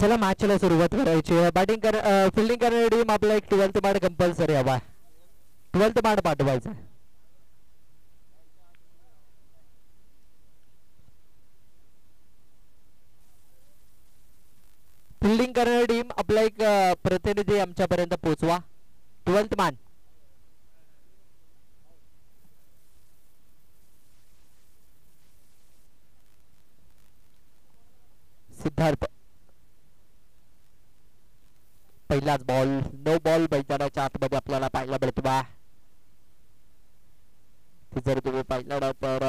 चला मॅचला सुरुवात करायची आहे. बॅटिंग फिल्डिंग करणारी टीम आपला एक 12th माड कंपल्सरी हवा. 12th माड पाठवायचा. फिल्डिंग करणारी टीम आपला एक प्रतिनिधी आमच्यापर्यंत पोहोचवा. 12th मान. सिद्धार्थ पहिलाच बॉल, नो बॉल मैदानाच्या आतमध्ये आपल्याला पाहायला मिळतो बा. जर तुम्ही पाहिलं ना तर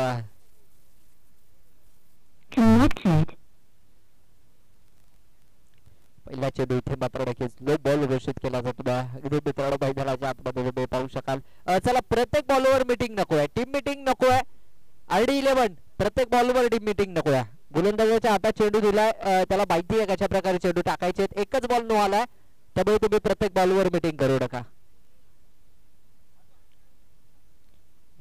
पहिला चेंडू इथे मात्र नक्कीच नो बॉल घोषित केला जातो बा. अगदी मित्रांनो मैदानाच्या आतमध्ये तुम्ही पाहू शकाल. चला प्रत्येक बॉलवर मीटिंग नको आहे, टीम मीटिंग नको आहे. RD11 प्रत्येक बॉलवर टीम मीटिंग नको आहे. गोलंदाजाच्या हातात चेंडू दिलाय, त्याला माहिती आहे कशा प्रकारे चेंडू टाकायचे. एकच बॉल नो आलाय, त्यामुळे तुम्ही प्रत्येक बॉलवर मीटिंग करू नका.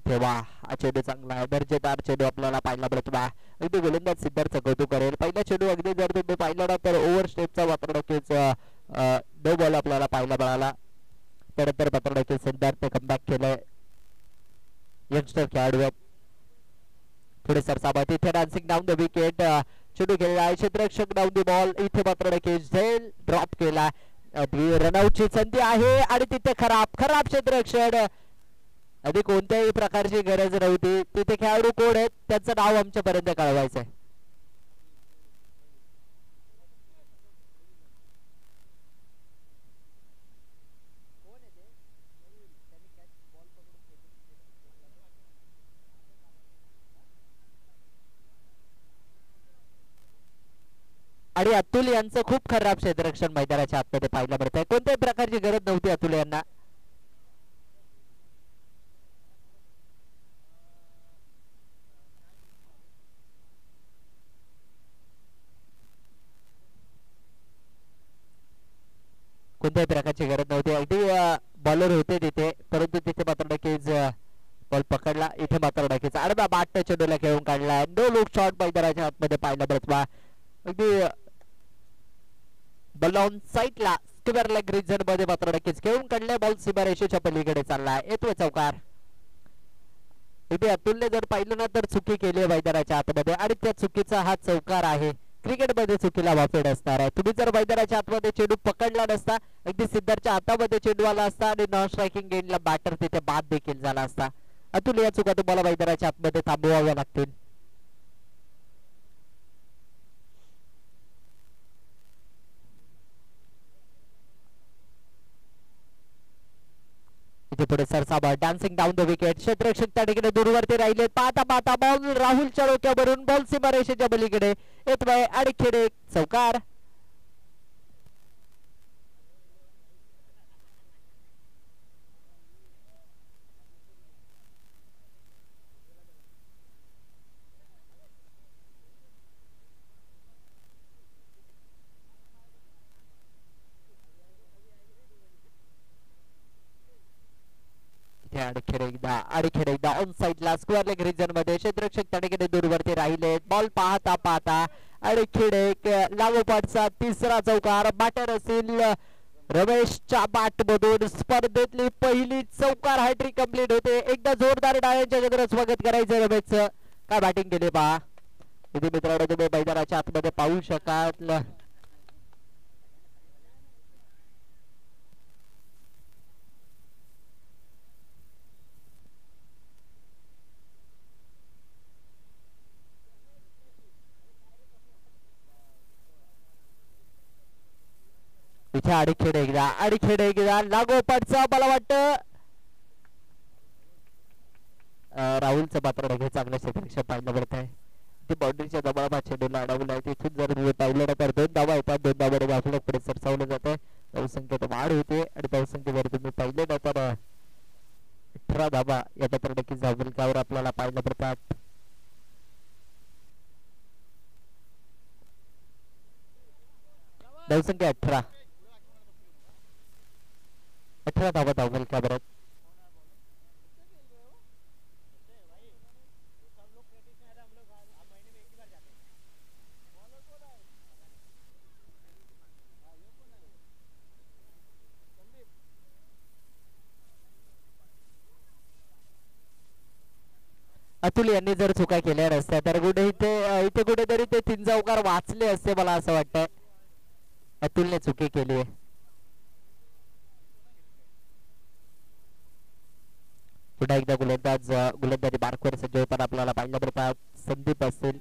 तेव्हा हा चेंडू चांगला आहे, दर्जेदार चेंडू आपल्याला पाहायला मिळतो बा. अगदी गोलंदाज सिद्धार्थ कौतुक करेल. पहिला चेंडू अगदी जर तुम्ही पाहिला ना तर ओव्हर स्टेपचा मात्र नक्कीच नो बॉल आपल्याला पाहायला मिळाला. त्यानंतर मात्र नक्कीच सिद्धार्थने कमबॅक केलंय. यंगस्टर खेळाडू पुढे सरसावत इथे डान्सिंग डाऊन द विकेट. चेंडू खेळला आहे, क्षेत्ररक्षक डाऊन द बॉल. इथे मात्र नक्कीच झेल ड्रॉप केला. रनआउटची संधी आहे आणि तिथे खराब क्षेत्ररक्षण. आधी कोणत्याही प्रकारची गरज नव्हती. तिथे खेळाडू कोण आहेत त्यांचं नाव आमच्यापर्यंत कळवायचं आहे. आणि अतुल यांचं खूप खराब क्षेत्ररक्षण मैदानाच्या आतमध्ये पाहायला मिळत आहे. कोणत्याही प्रकारची गरज नव्हती अतुल यांना. कोणत्याही प्रकारची गरज नव्हती. अगदी बॉलर होते तिथे, परंतु तिथे मात्र नक्कीच बॉल पकडला. इथे मात्र नक्कीच अर्धा बाट चेंडूला खेळून काढला. नो लुक शॉट मैदानाच्या आतमध्ये पाहायला मिळत बा. अगदी बॉल ऑन साईडला स्क्वेअर लेग रिजन मध्ये मात्र नक्कीच खेळून काढले. बॉल सीमारेषेच्या पलीकडे चालला. येतोय चौकार. इथे अतुलने जर पाहिलं ना तर चुकी केली आहे मैदानाच्या आतमध्ये आणि त्या चुकीचा हा चौकार आहे. क्रिकेटमध्ये चुकीला वाफेड असणार आहे. तुम्ही जर मैदानाच्या आतमध्ये चेंडू पकडला नसता, अगदी सिद्धार्थच्या हातामध्ये चेंडू आला असता आणि नॉन स्ट्रायकिंग एंडला बॅटर तिथे बाद देखील झाला असता. अतुल या चुका तुम्हाला मैदानाच्या आतमध्ये थांबवाव्या लागतील. इथे पुढे सरसाबा डान्सिंग डाऊन द विकेट. क्षेत्ररक्षक त्या ठिकाणी दूरवरती राहिले. पाहता पाहता बॉल राहुलच्या डोक्यावरून बॉल सीमारेषेच्या पलीकडे येतोय आणि खेळ चौकार. आणखीन एकदा ऑन साइडला स्क्वेअर लेग रिजन मध्ये क्षेत्ररक्षक त्या ठिकाणी दूरवरती राहिले. बॉल पाहता पाहता आणखीन एक लागोपाठचा तिसरा चौकार. बॅटर असेल रमेशच्या बॅट मधून स्पर्धेतली पहिली चौकार हॅट्रिक कंप्लीट होते. एकदा जोरदार टाळ्यांच्या गजरात स्वागत करायचं रमेशचं. काय बॅटिंग केली पहा. इथे मित्रांनो तुम्ही मैदानाच्या आतमध्ये पाहू शकाल. इथे आणखीन एकदा लागोपाठचा मला वाटतं राहुलचं पात्र नक्की चांगलं क्षेत्ररक्षण पाहायला मिळत आहे. ती बाउंड्रीच्या दबावात चेंडूला अडवलाय. तिथून जर पाहिलं ना तर 2 धावा येतात. 2 धावांनी बाजूला पुढे सरसावलं जातं. धावसंख्येत वाढ होते आणि धावसंख्येवर तुम्ही पाहिले ना तर 18 धावा या मात्र नक्कीच धावफलकावर आपल्याला पाहायला मिळतात. धावसंख्या 18 धावा धावफलकावर. अतुल यांनी जर चुका केल्या नसत्या तर कुठे इथे कुठेतरी ते 3 चौकार वाचले असते मला असं वाटतंय. अतुलने चुकी केली आहे. पुन्हा एकदा गोलंदाजी मार्कवर सज्ज होताना आपल्याला पाहिलं मिळतात संदीप असतील.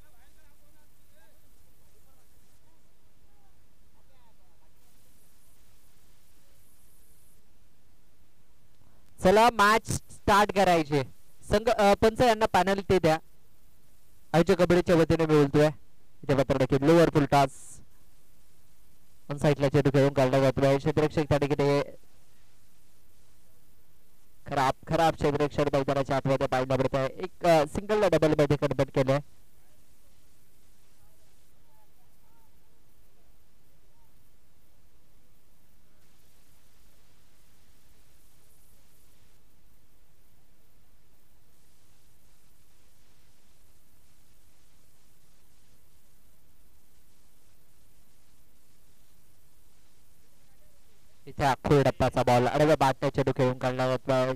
चला मॅच स्टार्ट करायचे. संघ पंच यांना पॅनल्टी द्या. आयोजक कबड्डीच्या वतीने मी बोलतोय. इथे मात्र देखील लोअर फुल टॉस ऑन साईडला चेंडू खेळून काढला जातोय. क्षेत्ररक्षक त्या ठिकाणी खराब क्षेत्ररक्षक मैदानाच्या आतमध्ये पाहायला मिळत आहे. एक सिंगल डबल मध्ये कन्वर्ट केलंय. इथे अख्खोळ डप्पाचा बॉल अडव्या बाटच्या चेंडू खेळून काढला जातोय.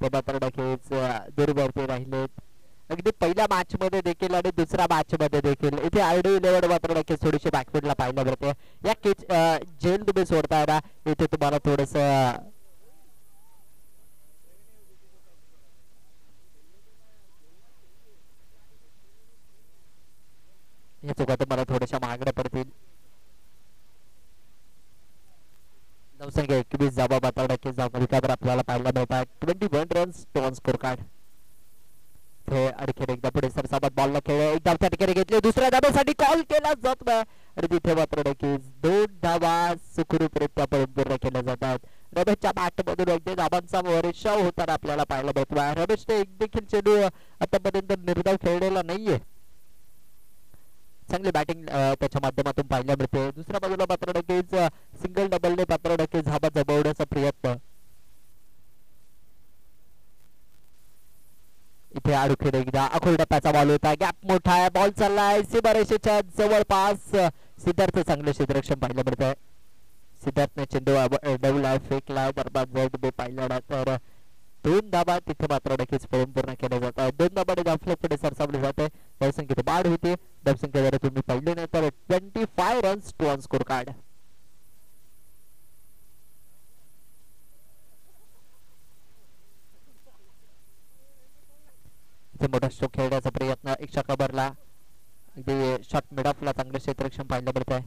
ते मात्र नक्कीच दूरवरती राहिलेत. अगदी पहिल्या मॅच मध्ये देखील आणि दुसऱ्या मॅच मध्ये देखील इथे आयडी 11 मात्र नक्कीच थोडीशी बॅकफुटला पाहायला मिळते. या जेल तुम्ही सोडताय ना इथे तुम्हाला थोडस हे चुका तुम्हाला थोड्याशा महागड्या पडतील. नवसंख्या 21 धावा मात्र नक्कीच धावफलकावर आपल्याला पाहायला मिळतात. 21 रन्स टू स्कोर कार्ड. हे आणखी एकदा पुढे सरसाबत बॉलला खेळ एकदा त्या ठिकाणी घेतले. दुसऱ्या धाब्यासाठी कॉल केला जात नाही आणि तिथे मात्र नक्कीच 2 धावा सुखरूपरित्या पूर्ण केल्या जातात. रमेशच्या बॅटमधून अगदी धाबांचा वर्षाव होताना आपल्याला पाहायला मिळतो. रमेशने एक देखील चेंडू आतापर्यंत निर्धाव खेळलेला नाहीये. चांगली बॅटिंग त्याच्या माध्यमातून पाहायला मिळते. दुसऱ्या बाजूला मात्र नक्कीच सिंगल डबलने मात्र नक्कीच धाबा जमवण्याचा प्रयत्न. इथे अडखीन एकदा अखोल टप्प्याचा बॉल होता. गॅप मोठा आहे. बॉल चाललाय सीमारेषेच्या जवळपास. सिद्धार्थ चांगले क्षेत्ररक्षण पाहायला मिळत आहे. सिद्धार्थने चेंडू डबला फेकला. दरम्यान जर तुम्ही पाहिलं तर 2 धाबा तिथे मात्र नक्कीच पूर्ण केल्या जातात. 2 धाबाने धावफलक पुढे सरसावले जाते. धावसंख्येत वाढ होते. धावसंख्या जर तुम्ही पाहिले नाही तर 25 रन्स टू स्कोर कार्ड. मोठा स्ट्रोक खेळण्याचा प्रयत्न एक कबरला शॉट मिड ऑफला चांगले क्षेत्ररक्षण पाहायला मिळत आहे.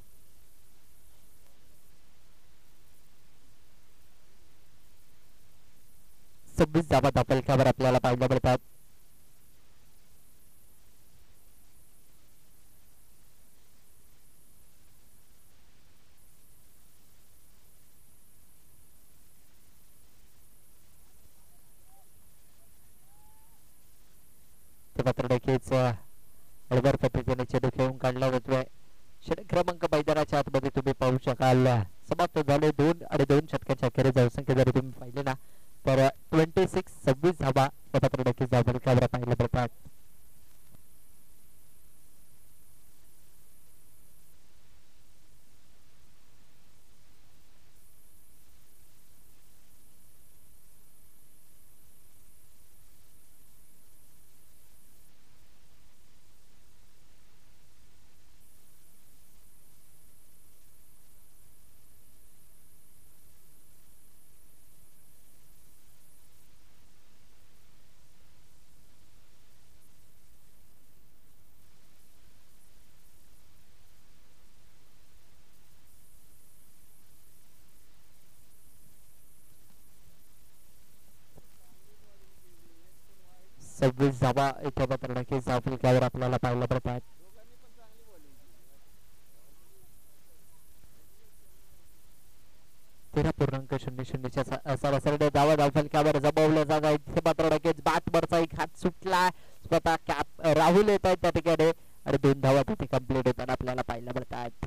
सव्वीस धावा धावफलकावर आपल्याला पाहायला मिळतात. मात्र नक्कीच अडबर पद्धतीने चेंडू खेळून काढला जातोय. षटक क्रमांक मैदानाच्या आतमध्ये तुम्ही पाहू शकाल समाप्त झाले. 2 आणि 2 षटकाच्या अखेरीस धावसंख्या जर तुम्ही पाहिले ना तर 26 धावा मात्र नक्कीच धावफलकावर पाहायला मिळतात. सव्वीस धावा इथे मात्र नक्कीच धावफलकावर आपल्याला पाहायला मिळतात. तेरा पूर्णांक 0-0च्या सरासरीने धावा धावफलकावर जमवल्या जात आहेत. इथे मात्र नक्कीच बॅटवरचा एक हात सुटला. स्वतः कॅप राहुल येत आहेत त्या ठिकाणी आणि 2 धावा तिथे कंप्लीट होताना आपल्याला पाहायला मिळतात.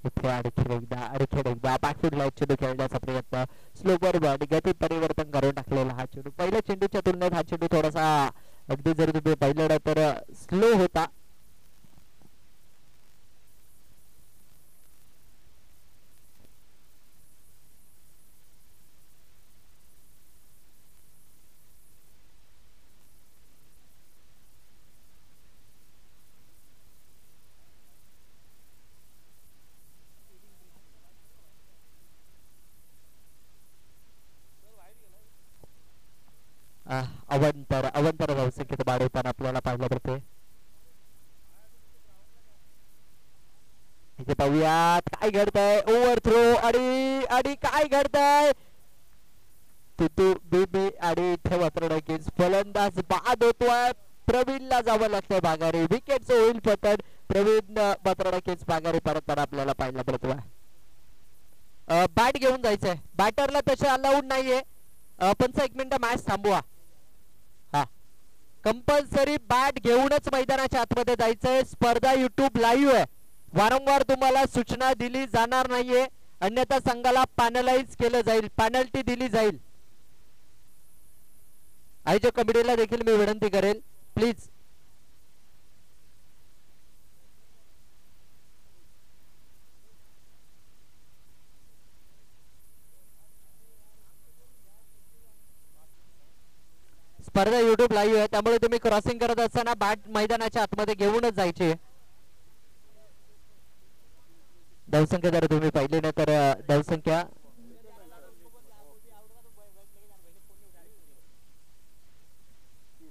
इथे आणखीन एकदा बॅकफूट लाईट चेंडू खेळण्याचा प्रयत्न स्लोवर बॉल गती परिवर्तन करून टाकलेला हा चेंडू पहिल्या चेंडूच्या तुलनेत हा चेंडू थोडासा अगदी जर तुम्ही पाहिलं तर स्लो होता. अवंतर धावसंख्येत वाढ होताना आपल्याला पाहायला मिळते. इथे पाहूयात काय घडतंय ओव्हर थ्रो आणि काय घडतंय बेबी आणि इथे मात्र नक्कीच फलंदाज बाद होतोय. प्रवीणला जावं लागतंय माघारी विकेटचं होईल पतन. प्रवीण मात्र नक्कीच माघारी परतताना आपल्याला पाहायला मिळतोय. बॅट घेऊन जायचंय बॅटरला तसे अलाउड नाहीये. 1 मिनिट मॅच थांबवा. हा कंपल्सरी बॅट घेऊनच मैदानाच्या आतमध्ये जायचंय. स्पर्धा YouTube लाईव्ह आहे. वारंवार तुम्हाला सूचना दिली जाणार नाहीये अन्यथा संघाला पॅनलाइज केलं जाईल पेनल्टी दिली जाईल. आयोजक कमिटीला देखील मी विनंती करेल प्लीज. स्पर्धा YouTube लाईव्ह आहे त्यामुळे तुम्ही क्रॉसिंग करत असताना बॅट मैदानाच्या आतमध्ये घेऊनच जायचे. धावसंख्या जर तुम्ही पाहिली नाही तर धावसंख्या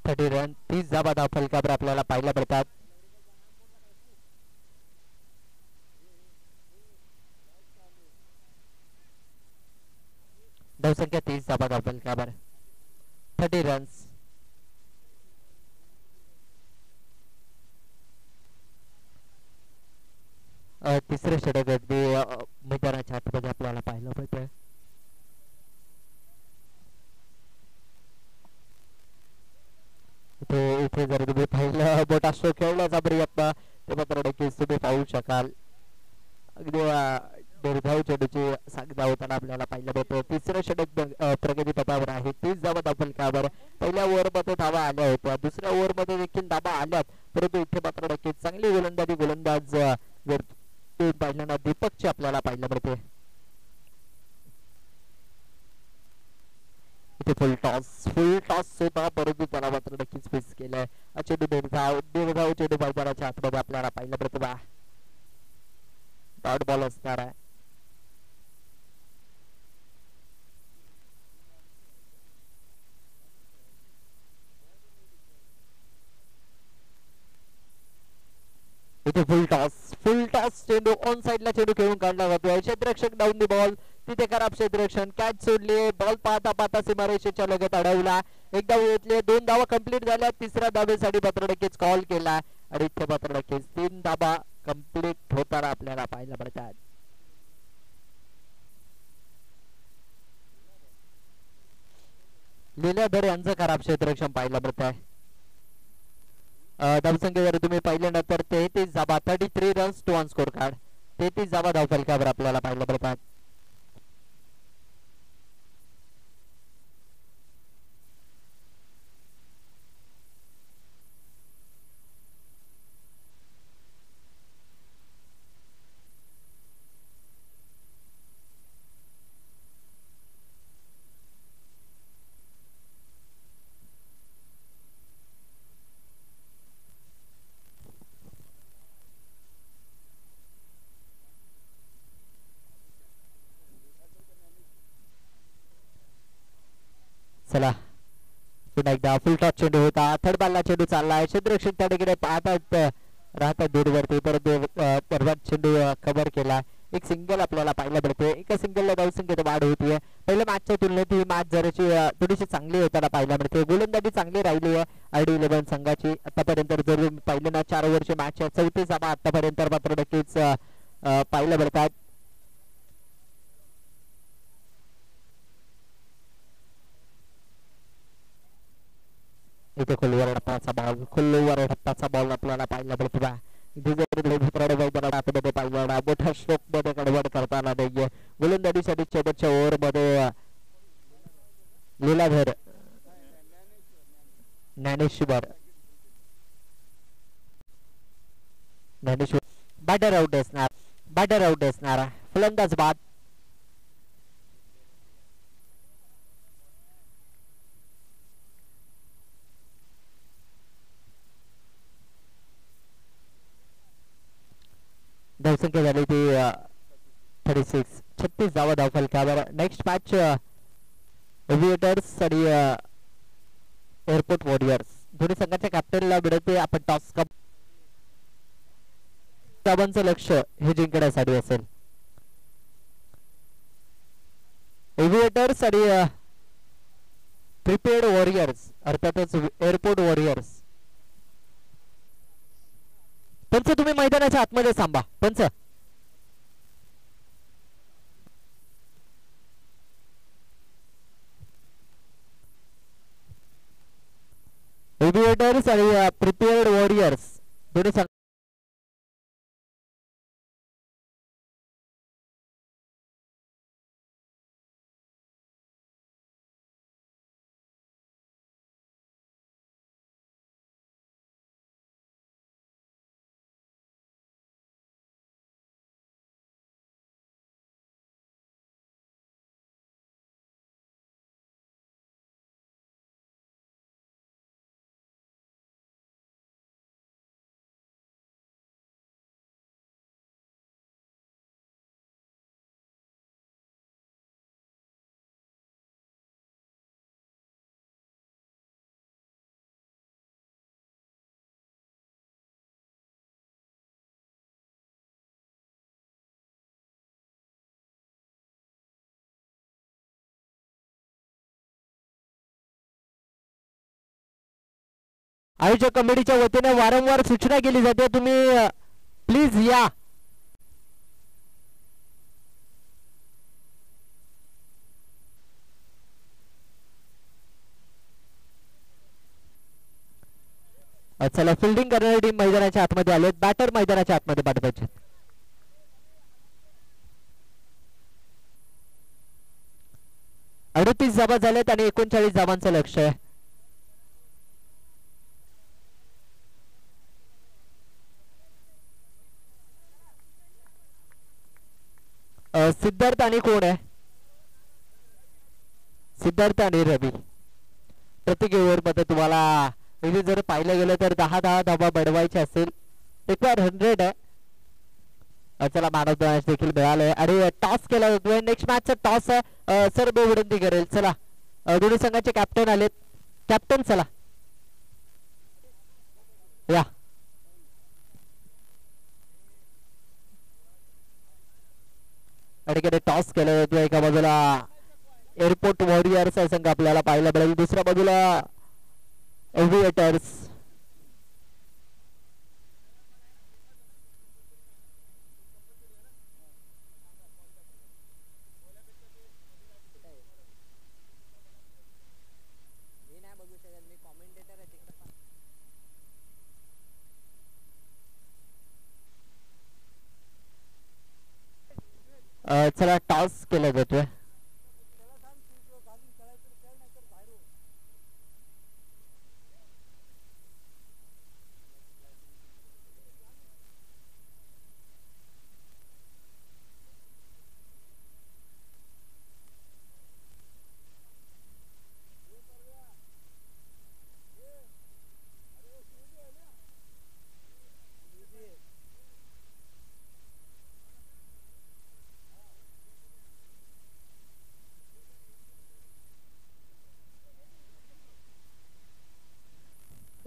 30 रन 30 धावा फलकावर आपल्याला पाहायला मिळतात. धावसंख्या 30 धावा फलकावर 30 रन्स. तिसरे षटक अगदी मैदानाच्या आतमध्ये आपल्याला पाहायला मिळतंय. इथे जर तुम्ही पाहिलं मोठा स्ट्रोक खेळण्याचा प्रयत्न ते मात्र नक्कीच तुम्ही पाहू शकाल. अगदी निर्धाव चेंडूची सांगता होताना आपल्याला पाहायला मिळतो. तिसरं षटक प्रगती पथावर आहे 30 धावा फलकावर. पहिल्या ओव्हरमध्ये धावा आल्या होत्या दुसऱ्या ओव्हरमध्ये देखील धावा आल्यात परंतु इथे मात्र नक्कीच चांगली गोलंदाज पाहिल्याना दीपकची आपल्याला पाहायला मिळते. इथे फुल टॉस होता परंतु त्याला मात्र नक्कीच मिस केलंय. चेंडू निर्धाव चेंडू मैदानाच्या आतमध्ये आपल्याला पाहायला मिळतो. डॉट बॉल असणार आहे. इथे फुल टॉस चेंडू ऑन साइडला चेंडू खेळून काढला जातोय. क्षेत्ररक्षक डाऊन दी बॉल तिथे खराब क्षेत्ररक्षण कॅच सोडली. बॉल पाहता सीमारेषेच्या लगत अडवला. एक धाव घेतली 2 धावा कंप्लीट झाल्या. तिसऱ्या धावेसाठी मात्र नक्कीच कॉल केला आणि इथे मात्र नक्कीच 3 धावा कंप्लीट होताना आपल्याला पाहायला मिळतात. लीलाधर यांचं खराब क्षेत्ररक्षण पाहायला मिळत आहे. धावसंख्या जर तुम्ही पाहिले ना तर 33 धावा 33 runs to on scorecard 33 धावा धावफलकावर आपल्याला पाहायला मिळतात. चला पुन्हा एकदा फुल टॉस चेंडू होता. थर्ड बॉलला चेंडू चाललाय. क्षेत्ररक्षक त्याकडे पाहतात राहतात दूरवरती परंतु चेंडू कव्हर केला. एक सिंगल आपल्याला पाहायला मिळते. एका सिंगलला धावसंख्येत वाढ होतीये. पहिल्या मॅचच्या तुलनेत ही मॅच जराची थोडीशी चांगली होताना पाहायला मिळते. गोलंदाजी चांगली राहिली आहे RD11 संघाची. आतापर्यंत जर पाहिलं ना 4 ओव्हरची मॅच आहे 34 धावा आतापर्यंत मात्र नक्कीच पाहायला मिळतात. इथे खोलवर टप्पाचा बॉल आपल्याला पाहायला मिळतो. आतमध्ये पाहिला मोठ्या स्ट्रोक मध्ये दिवसांनी शेवटच्या ओव्हर मध्ये लीलाधर ज्ञानेश्वर बॅटर आउट असणार फलंदाज बाद. धावसंख्या झाली ती 36 36 धावा धावफलकावर. नेक्स्ट मॅच एव्हिएटर्स आणि एअरपोर्ट वॉरियर्स दोन्ही संघाच्या कॅप्टनला मिळते आपण टॉस कप. धावांचं लक्ष हे जिंकण्यासाठी असेल. एव्हिएटर्स आणि प्रिपेअर्ड वॉरियर्स अर्थातच एअरपोर्ट वॉरियर्स. पंच तुम्ही मैदानाच्या आतमध्ये थांबा. पंच एव्हिएटर्स आणि प्रिपेअर्ड वॉरियर्स दोन्ही संघ आयोजक कमिटीच्या वतीने वारंवार सूचना केली जाते तुम्ही प्लीज या. चला फिल्डिंग करणारी टीम मैदानाच्या आतमध्ये आलेत. बॅटर मैदानाच्या आतमध्ये पाठवायचे. 38 धावा झाल्यात आणि 39 धावांचं लक्ष आहे. सिद्धार्थ आणि कोण आहे? सिद्धार्थ आणि रवी. प्रत्येक ओव्हर मध्ये तुम्हाला इथे जर पाहिलं गेलं तर 10 धावा बनवायचे असेल. रिक्वायर 100 आहे. चला मॅन ऑफ द मॅच देखील मिळालंय आणि टॉस केला जातोय. नेक्स्ट मॅचचा टॉस सर विनंती करेल. चला दोन्ही संघाचे कॅप्टन आलेत. कॅप्टन चला या. आणि टॉस केला जातोय. एका बाजूला एअरपोर्ट वॉरियर्स संघ आपल्याला पाहायला मिळेल. दुसऱ्या बाजूला एव्हिएटर्स. चला टॉस केला जातोय.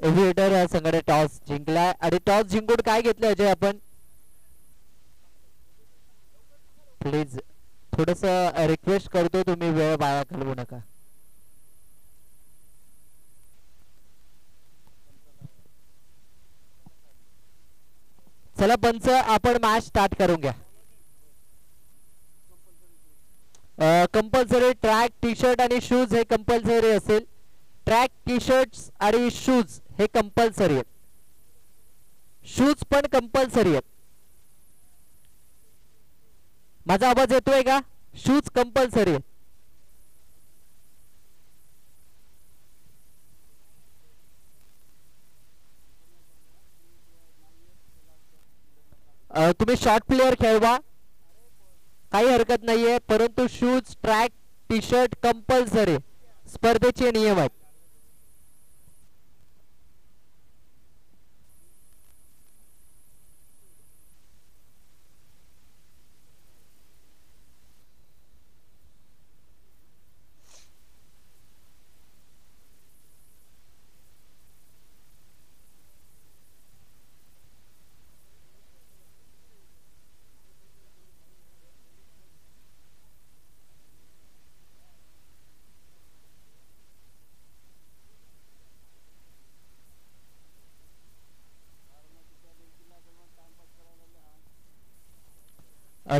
एव्हिएटर या संघाने टॉस जिंकलाय आणि टॉस जिंकून काय घेतलं अजय आपण? प्लीज थोडस रिक्वेस्ट करतो तुम्ही वेळ वाया घालवू नका. चला पंच आपण मॅच स्टार्ट करून घ्या. कंपल्सरी ट्रॅक टी शर्ट आणि शूज हे कंपल्सरी असेल. ट्रॅक टी शर्ट्स आणि शूज हे कंपल्सरी आहेत. शूज पण कंपल्सरी आहेत. माझा आवाज येतोय का? Shoes compulsory. तुम्ही शॉर्ट प्लेअर खेळवा, काही हरकत नाहीये, परंतु shoes, track, T shirt compulsory स्पर्धेचे नियम आहेत.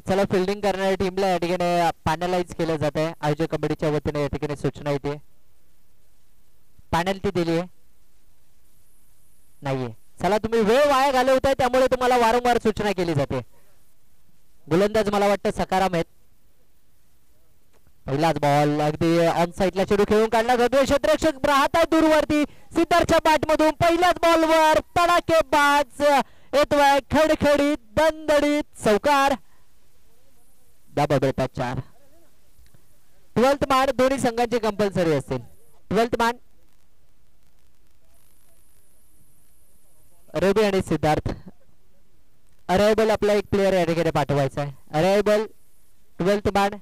चला, फिल्डिंग करणाऱ्या टीमला या ठिकाणी पॅनलाइज केलं जात आहे. आयोजक कमिटीच्या वतीने या ठिकाणी सूचना येते. पॅनल्टी दिली आहे नाहीये. चला, तुम्ही वेळ वाया घालवताय त्यामुळे तुम्हाला वारंवार सूचना केली जाते. गोलंदाज मला वाटतं सकाराम आहेत. पहिलाच बॉल अगदी ऑन साईडला चेंडू खेळून काढला जातोय. क्षेत्ररक्षक राहत आहे दूरवरती. सिद्धार्थच्या बॅट मधून पहिल्याच बॉलवर तडाखेबाज येतोय खडखडीत दणदणीत चौकार. 4 12th मान दोन्ही संघांची कंपल्सरी असतील. 12th मान रवी आणि सिद्धार्थ. अरायबल आपला एक प्लेअर या ठिकाणी पाठवायचा आहे. अरायबल 12th मान.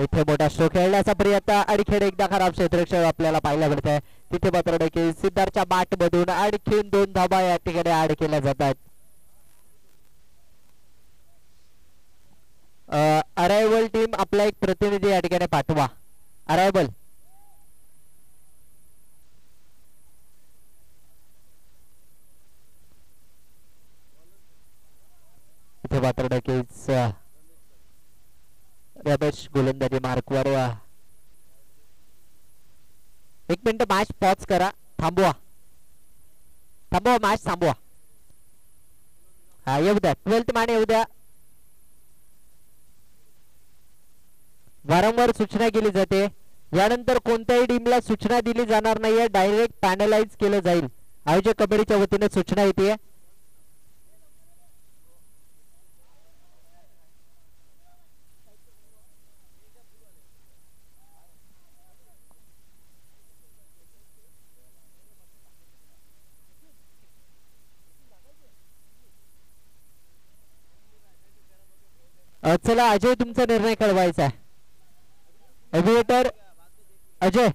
इथे मोठा स्ट्रोक खेळण्याचा प्रयत्न आणखी एकदा खराब क्षेत्ररक्षक आपल्याला पाहायला मिळत आहे. तिथे मात्र की सिद्धार्थच्या बॅट मधून आणखी 2 धाबा या ठिकाणी ऍड केल्या जातात. अरायवल टीम आपला एक प्रतिनिधी या ठिकाणी पाठवा. अरायवल इथे मात्र नक्कीच रमेश गोलंदाजी मार्कवर. 1 मिनिट मॅच पॉज करा. थांबवा मॅच थांबवा. हा, येऊ द्या. 12th मान येऊ द्या. वारंवार सूचना केली जाते. यानंतर कोणत्याही टीमला सूचना दिली जाणार नाहीये. डायरेक्ट पॅनलाइज केलं जाईल. आयोजक कमिटीच्या वतीने सूचना येते. चला अजय, तुमचा निर्णय कळवायचा आहे. एव्हिएटर अजय,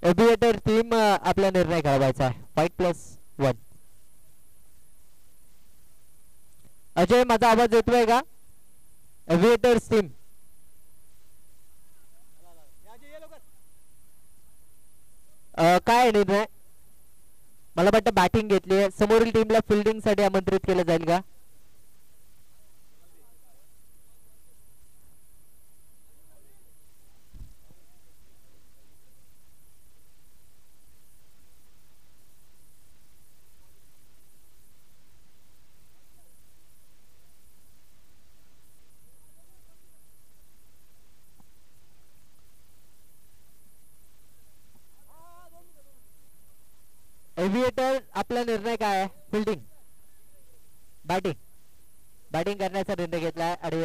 एव्हिएटर टीम आपला निर्णय कळवायचा आहे. 5+1. अजय, माझा आवाज येतोय का? एव्हिएटर्स टीम काय निर्णय? मला वाटतं बॅटिंग घेतली आहे. समोरील टीमला फिल्डिंग साठी आमंत्रित केलं जाईल का? एव्हिएटर आपला निर्णय काय आहे? फिल्डिंग, बॅटिंग करण्याचा निर्णय घेतलाय. आणि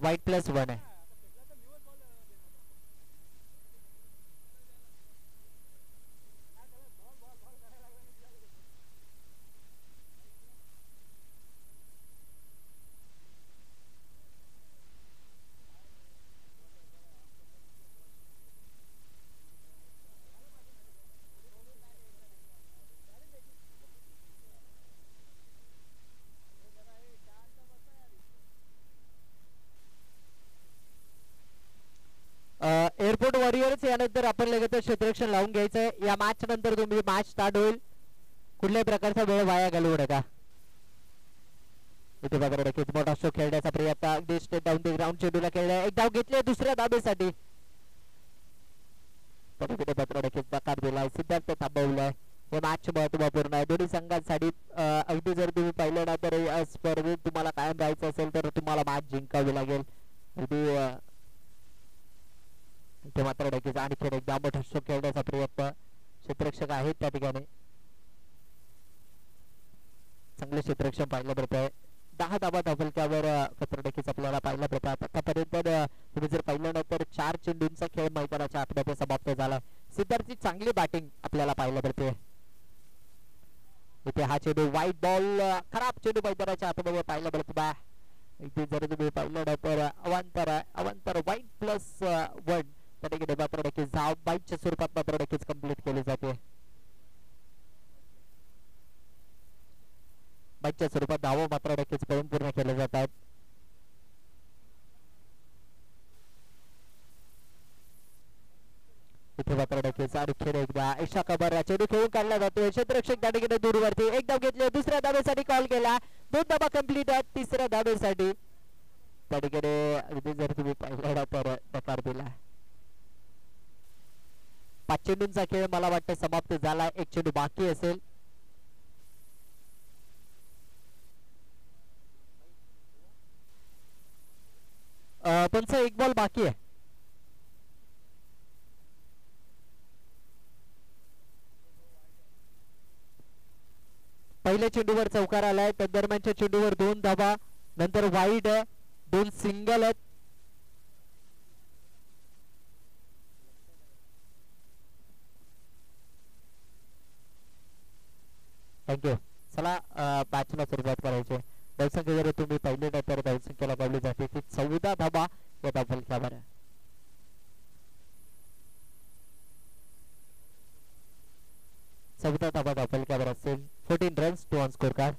white+1 आहे. एअरपोर्ट वॉरियर्स यानंतर आपण लगेच क्षेत्ररक्षण लावून घ्यायचंय. या मॅच नंतर तुम्ही मॅच स्टार्ट होईल. कुठल्याही प्रकारचा वेळ वाया घालवू नका. इथे बघा नक्कीच मोठा शो खेळण्याचा प्रयत्न अगदी स्टेट डाऊन द ग्राउंड चेंडूला खेळलाय एक धाव घेतले दुसऱ्या धाबेसाठी नक्कीच नकार दिलाय सिद्धार्थ थांबवलाय हे मॅच महत्वपूर्ण आहे दोन्ही संघांसाठी अगदी जर तुम्ही पाहिलं ना तर या स्पर्धेत तुम्हाला कायम राहायचं असेल तर तुम्हाला मॅच जिंकावी लागेल अगदी इथे मात्र नक्कीच आणखी एकदा मोठा शो खेळण्याचा प्रयत्न क्षेत्ररक्षक आहेत त्या ठिकाणी चांगले क्षेत्ररक्षण पाहिलं मिळत आहे 10 धावा धावफलकावर नक्कीच आपल्याला पाहायला मिळतात आतापर्यंत तुम्ही जर पाहिलं ना तर 4 चेंडूंचा खेळ मैदानाच्या आतमध्ये समाप्त झाला सिद्धार्थची चांगली बॅटिंग आपल्याला पाहायला मिळते इथे हा चेंडू वाईट बॉल खराब चेंडू मैदानाच्या आतमध्ये पाहायला मिळतो इथे जर तुम्ही पाहिलं ना तर अवांतर वाईट +1 त्याने मात्र नक्कीच धाव बाईटच्या स्वरूपात मात्र नक्कीच कंप्लीट केली जाते बाईटच्या स्वरूपात धावा मात्र नक्कीच पळून पूर्ण केले जातात इथे मात्र नक्कीच आणखी एकदा ऐशा खबर चेंडू खेळून काढला जातोय क्षेत्ररक्षक त्या ठिकाणी दूरवरती एक धाव घेतली दुसऱ्या धावेसाठी कॉल केला 2 धावा कंप्लीट आहेत तिसऱ्या धावेसाठी त्या ठिकाणी अगदी जर तुम्ही पाहिला तर नकार दिला 5 चेंडूंचा खेळ मला वाटतं समाप्त झाला एक चेंडू बाकी असेल पंच एक बॉल बाकी आहे पहिल्या चेंडूवर चौकार आलाय त्या दरम्यानच्या चेंडूवर 2 धावा नंतर वाईड 2 सिंगल आहेत थँक्यू चला मॅचला सुरुवात करायची धावसंख्या जर तुम्ही पाहिले ना तर धावसंख्येला पावली जाते ती 14 धावा या धावफलकावर 14 धावा धावफलकावर असेल 14 runs to on scorecard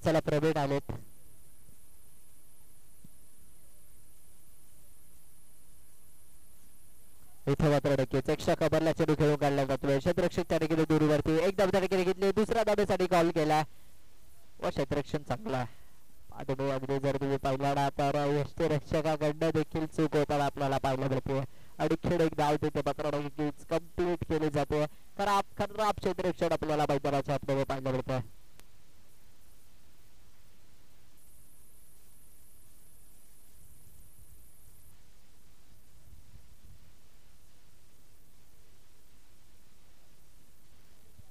चला प्रवीण आलेत इथे मात्र नक्कीच एक्स्ट्रा कव्हरला चेंडू खेळून काढला जातोय क्षेत्ररक्षक त्या ठिकाणी दूरवरती एक धाव त्या ठिकाणी घेतली दुसऱ्या धावेसाठी कॉल केला व क्षेत्ररक्षण चांगला अगदी जर तुम्ही पाहिला ना तर यष्टीरक्षकाकडनं देखील चूक होताना आपल्याला पाहायला मिळते आणि खेळ एक धाव तिथे मात्र नक्कीच कंप्लीट केली जाते खराब क्षेत्ररक्षण आपल्याला मैदानाच्या आतमध्ये पाहायला मिळतं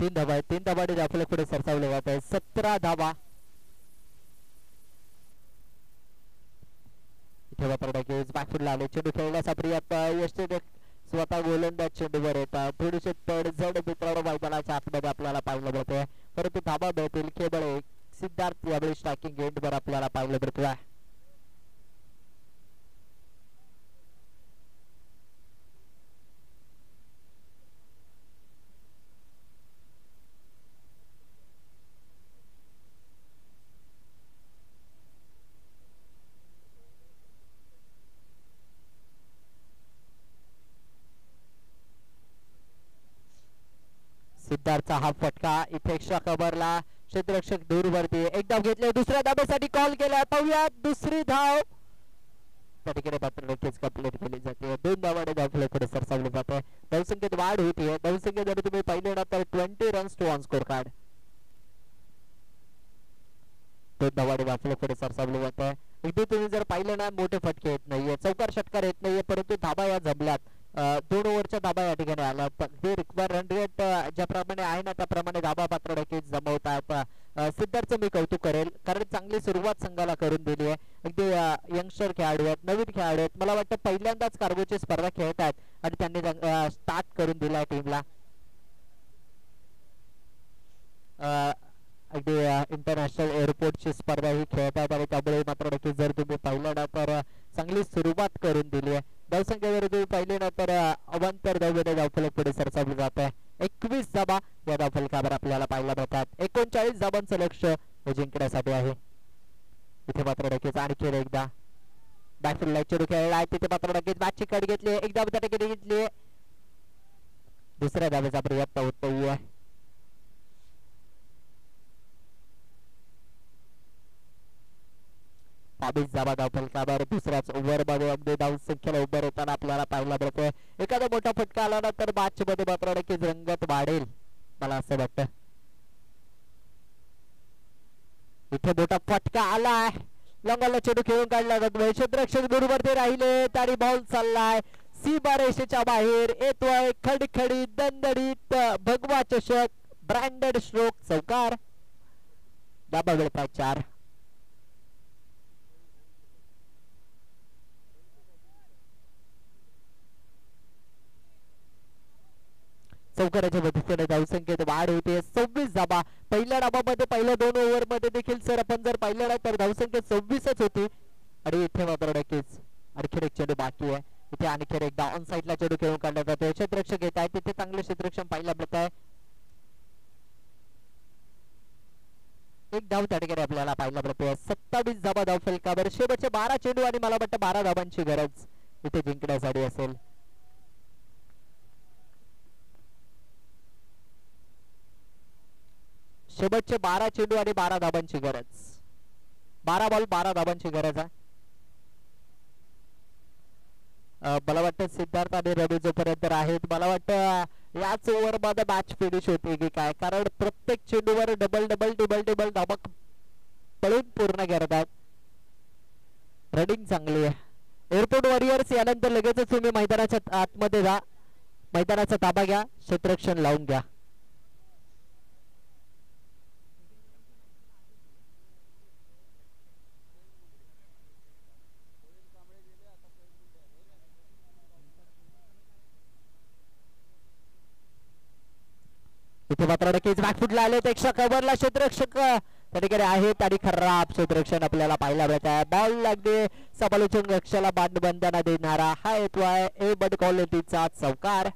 तीन धावाने आपल्या पुढे सरसावले जात आहे 17 धावा इथे मात्र नक्कीच बॅकफुटला आले चेंडू खेळण्याचा प्रयत्न यष्टी स्वतः गोलंदाज चेंडूवर येतात थोडीशी तडजड मित्रांनो मैदानाच्या आतमध्ये आपल्याला पाहायला मिळते परंतु धावा मिळतील केवळ सिद्धार्थ यावेळी स्ट्रायकिंग एंडवर आपल्याला पाहायला मिळतोय सिद्धार्थचा हा फटका इथे एक्स्ट्रा कव्हरला क्षेत्ररक्षक दूरवरती एक धाव घेतले दुसऱ्या धावेसाठी कॉल केला पाहूया दुसरी धाव त्या ठिकाणी मात्र नक्कीच कंप्लीट केली जाते 2 धावाने धावफलक पुढे सरसावले जाते धावसंख्येत वाढ होतीये धावसंख्या जर तुम्ही पाहिले ना तर 20 runs to on scorecard 2 धावाने धावफलक पुढे सरसावले जाते इथे तुम्ही जर पाहिलं ना मोठे फटके येत नाहीये चौकार षटकार येत नाहीये परंतु धाबा या जमल्यात 2 ओव्हरच्या धाबा या ठिकाणी आला हे रिक्वायर रन रेट ज्याप्रमाणे आहे ना त्याप्रमाणे धाबा पात्र नक्कीच जमवतात सिद्धार्थचं मी कौतुक करेल, कारण चांगली सुरुवात संघाला करून दिली आहे. अगदी यंगस्टर खेळाडू आहेत, नवीन खेळाडू आहेत. मला वाटतं पहिल्यांदाच कार्गोची स्पर्धा खेळतात आणि त्यांनी स्टार्ट करून दिला टीमला. अगदी इंटरनॅशनल एअरपोर्टची स्पर्धा ही खेळतात आणि त्यामुळे मात्र नक्की जर तुम्ही पाहिलं ना तर चांगली सुरुवात करून दिली आहे. धावसंख्या जर तुम्ही पाहिले ना तर अवांतर धावमध्ये धावफलक पुढे सरसावलं जात आहे. 21 धाबा या धावफलकावर आपल्याला पाहायला मिळतात. 39 धाबांचं लक्ष हे जिंकण्यासाठी आहे. इथे मात्र नक्कीच आणखी एकदा बॅकफिल्डला चेंडू खेळला आहे. तिथे मात्र नक्कीच बॅटची कट घेतली, एक धाव त्या ठिकाणी घेतली, दुसऱ्या धावेचा प्रयत्न होत नाहीये. धाबा धावफलकावर दुसऱ्याच ओव्हरमध्ये अगदी धावसंख्येला उभं राहताना आपल्याला पाहायला मिळतोय. एखादा मोठा फटका आला ना तर मॅच मध्ये मात्र नक्कीच रंगत वाढेल, मला असं वाटतं. इथे मोठा फटका आलाय, लंगाला चेंडू खेळून काढला जातोय. क्षेत्ररक्षक दूरवरती राहिले तरी बॉल चाललाय सीमा रेषेच्या बाहेर. येतोय खडखडीत दणदणीत भगवा चषक ब्रँडेड स्ट्रोक चौकार. धाबा मिळतात 4. चौकाराच्या मदतीने धावसंख्येत वाढ होते. 26 धाबा पहिल्या डाबामध्ये पहिल्या 2 ओव्हर मध्ये देखील सर आपण जर पाहिलं ना तर धावसंख्या 26च होती. आणि इथे मात्र नक्कीच आणखी एक चेंडू बाकी आहे. इथे आणखी एकदा ऑन साईडला चेंडू खेळून काढला जातोय. क्षेत्ररक्षक येत आहे, तिथे चांगले क्षेत्ररक्षण पाहायला मिळत आहे. एक धाव त्या ठिकाणी आपल्याला पाहायला मिळतोय. 27 धाबा धावफलकावर. शेवटचे 12 चेंडू आणि मला वाटतं 12 धाबांची गरज इथे जिंकण्यासाठी असेल. शेवटचे 12 चेंडू आणि 12 धाबांची गरज. 12 बॉल 12 धाबांची गरज आहे. मला वाटतं सिद्धार्थ आणि रवी जोपर्यंत आहेत, मला वाटतं याच ओव्हर मध्ये मॅच फिनिश होते की काय, कारण प्रत्येक चेंडूवर डबल डबल डबल डबल धाबा पळून पूर्ण करतात. रनिंग चांगली आहे. एअरपोर्ट वॉरियर्स यानंतर लगेचच तुम्ही मैदानाच्या आतमध्ये जा, मैदानाचा ताबा घ्या, क्षेत्ररक्षण लावून घ्या. इथे मात्र नक्कीच बॅकफुटला आले, पेक्षा कव्हरला क्षेत्ररक्षक त्या ठिकाणी आहेत आणि खराब क्षेत्ररक्षण आपल्याला पाहायला मिळत आहे. बॉल अगदी समालोचन कक्षाला बांधबंधना देणारा हा येतोय ए बड क्वालिटीचा चौकार.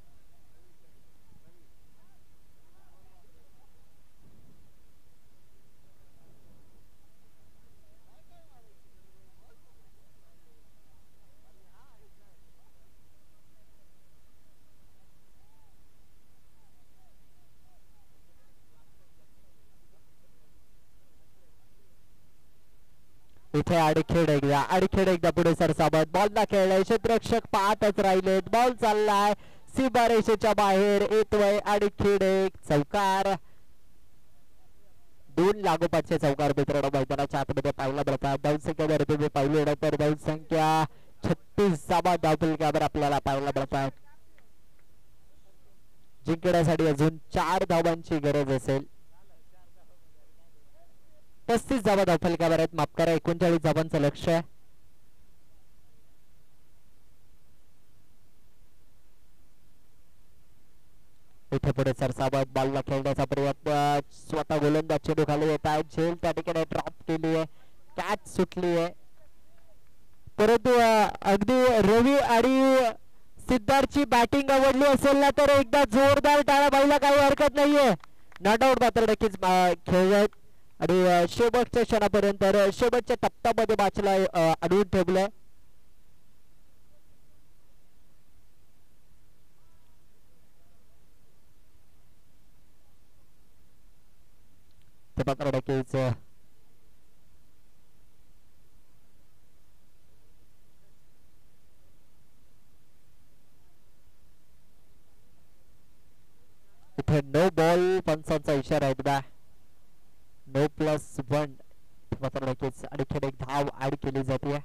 इथे अडखेड एकदा पुढे सरसावत बॉल ना खेळलाय. क्षेत्ररक्षक पाहतच राहिलेत. बॉल चाललाय सीमा रेषेच्या बाहेर. येतोय अडखेड एक चौकार. 2 लागोपाठचे चौकार मित्रांनो मैदानाच्या आतमध्ये पाहायला मिळतात. धावसंख्या जर तुम्ही पाहिली ना तर धावसंख्या 36 धावफलकावर आपल्याला पाहायला मिळतात. जिंकण्यासाठी अजून 4 धावांची गरज असेल. 35 धावा धावफलकावर आहेत, माफ करा 39 धावांचं लक्ष आहे. इथे पुढे सरसावत बॉलला खेळण्याचा प्रयत्न. स्वतः गोलंदाज चेंडू खाली येत आहे. झेल त्या ठिकाणी ड्रॉप केली आहे, कॅच सुटली आहे. परंतु अगदी रवी आणि सिद्धार्थची बॅटिंग आवडली असेल ना तर एकदा जोरदार टाळ्या पाहायला काही हरकत नाहीये. नॉट आउट मात्र नक्कीच खेळत आणि शेवटच्या क्षणापर्यंत शेवटच्या टप्प्यामध्ये मॅचला अडवून ठेवलंय. ते मात्र नक्कीच इथे नो बॉल, पंचांचा इशारा एकदा नो +1. मात्र नक्कीच आणखी एक धाव ऍड केली जाते.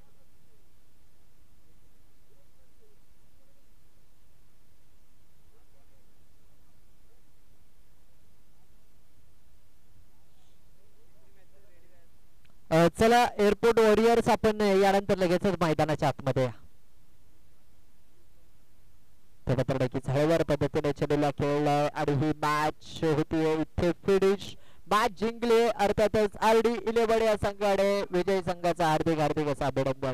चला एअरपोर्ट वॉरियर्स आपण यानंतर लगेचच मैदानाच्या आतमध्ये नक्कीच हळूवार पद्धतीने चेंडूला खेळला आणि ही मॅच होती इथे फिनिश. मॅच जिंकले अर्थातच RD 11 या संघाने. विजय संघाचा हार्दिक हार्दिक असं अभिनंदन.